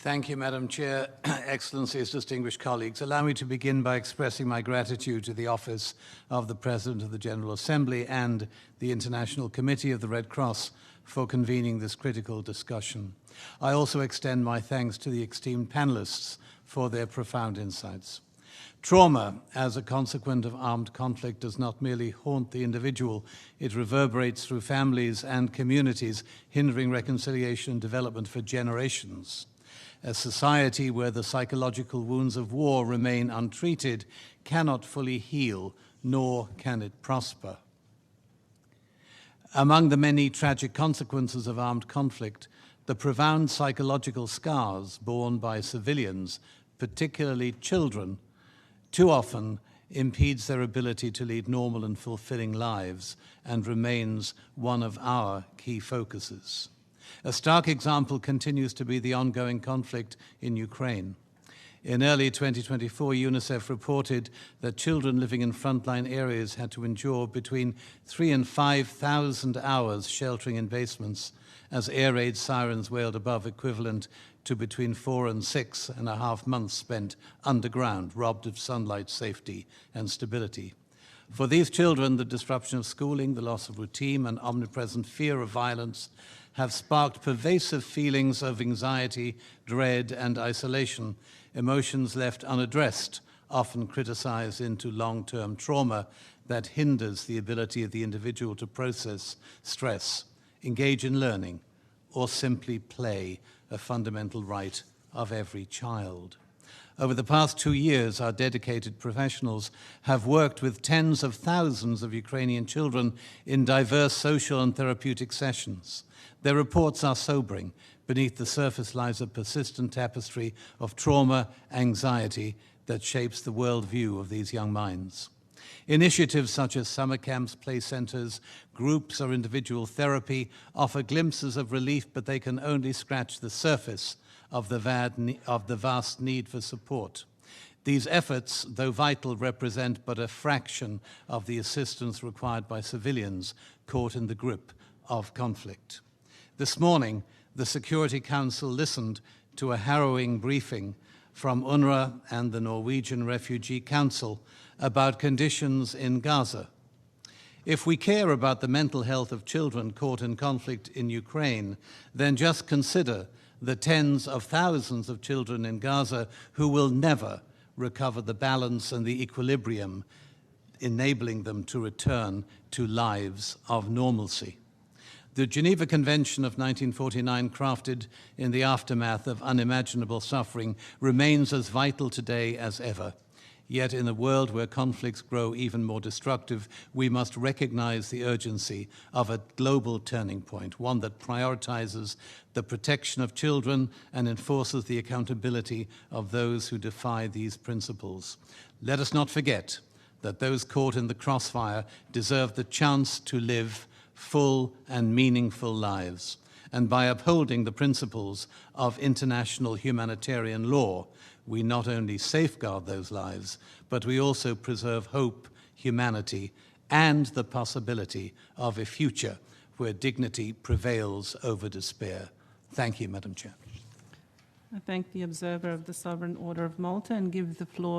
Thank you, Madam Chair. Excellencies, distinguished colleagues, allow me to begin by expressing my gratitude to the Office of the President of the General Assembly and the International Committee of the Red Cross for convening this critical discussion. I also extend my thanks to the esteemed panelists for their profound insights. Trauma, as a consequence of armed conflict, does not merely haunt the individual, it reverberates through families and communities, hindering reconciliation and development for generations. A society where the psychological wounds of war remain untreated cannot fully heal, nor can it prosper. Among the many tragic consequences of armed conflict, the profound psychological scars borne by civilians, particularly children, too often impedes their ability to lead normal and fulfilling lives and remains one of our key focuses. A stark example continues to be the ongoing conflict in Ukraine. In early 2024, UNICEF reported that children living in frontline areas had to endure between 3,000 and 5,000 hours sheltering in basements as air raid sirens wailed above, equivalent to between 4 and 6.5 months spent underground, robbed of sunlight, safety, and stability. For these children, the disruption of schooling, the loss of routine, and omnipresent fear of violence have sparked pervasive feelings of anxiety, dread, and isolation, emotions left unaddressed, often criticized into long-term trauma that hinders the ability of the individual to process stress, engage in learning, or simply play, a fundamental right of every child. Over the past 2 years, our dedicated professionals have worked with tens of thousands of Ukrainian children in diverse social and therapeutic sessions. Their reports are sobering. Beneath the surface lies a persistent tapestry of trauma, anxiety that shapes the worldview of these young minds. Initiatives such as summer camps, play centers, groups, or individual therapy offer glimpses of relief, but they can only scratch the surface of the vast need for support. These efforts, though vital, represent but a fraction of the assistance required by civilians caught in the grip of conflict. This morning, the Security Council listened to a harrowing briefing from UNRWA and the Norwegian Refugee Council about conditions in Gaza. If we care about the mental health of children caught in conflict in Ukraine, then just consider the tens of thousands of children in Gaza who will never recover the balance and the equilibrium, enabling them to return to lives of normalcy. The Geneva Convention of 1949, crafted in the aftermath of unimaginable suffering, remains as vital today as ever. Yet in a world where conflicts grow even more destructive, we must recognize the urgency of a global turning point, one that prioritizes the protection of children and enforces the accountability of those who defy these principles. Let us not forget that those caught in the crossfire deserve the chance to live full and meaningful lives. And by upholding the principles of international humanitarian law, we not only safeguard those lives, but we also preserve hope, humanity, and the possibility of a future where dignity prevails over despair. Thank you, Madam Chair. I thank the observer of the Sovereign Order of Malta and give the floor